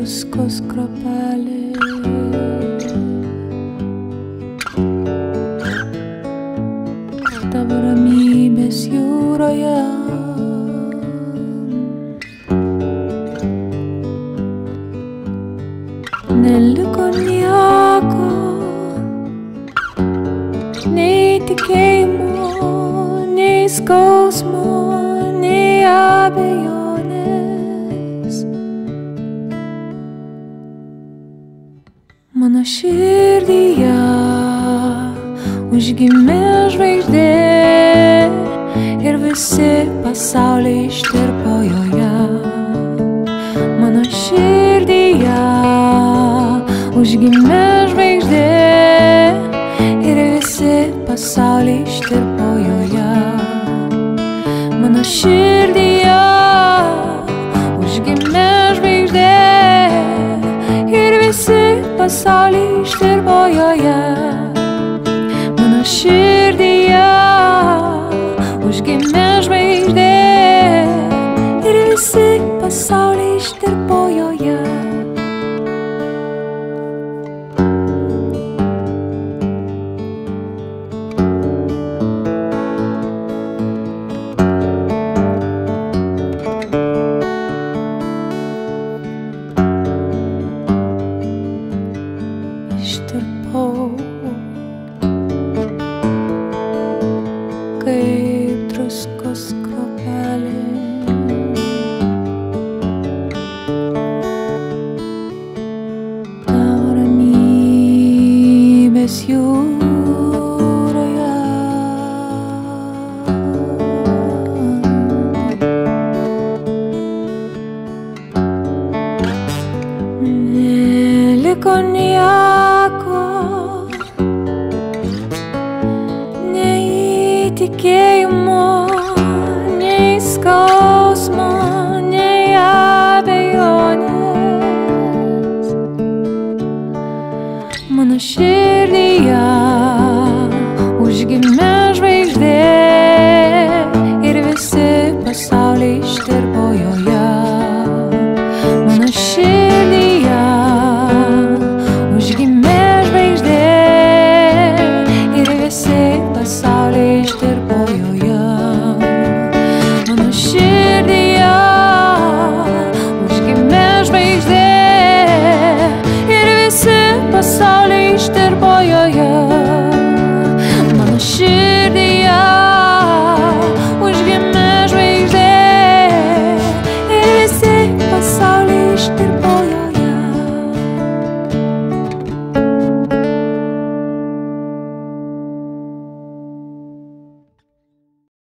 druskos kruopelė. Tavo ramybės jūroje neliko nieko, nei tikėjimo, nei skausmo, nei abejonės. Mano širdyje užgimė žvaigždė ir visi pasauliai ištirpo joje. Mano širdyje užgimė žvaigždė ir visi pasauliai ištirpo joje. Mano širdyje užgimė žvaigždė ir visi pasauliai ištirpo joje. Mano širdyje užgimė žvaigždė ir visi pasauliai ištirpo joje. Ištirpau kaip druskos kruopelė. Tavo ramybės jūroje neliko nieko, nei tikėjimo, nei skausmo, nei abejonės. Mano širdyje užgimė žvaigždė ir visi pasauliai ištirpo joje. Mano širdyje užgimė žvaigždė ir visi pasauliai ištirpo joje. Mano širdyje užgimė žvaigždė ir visi pasauliai ištirpo joje.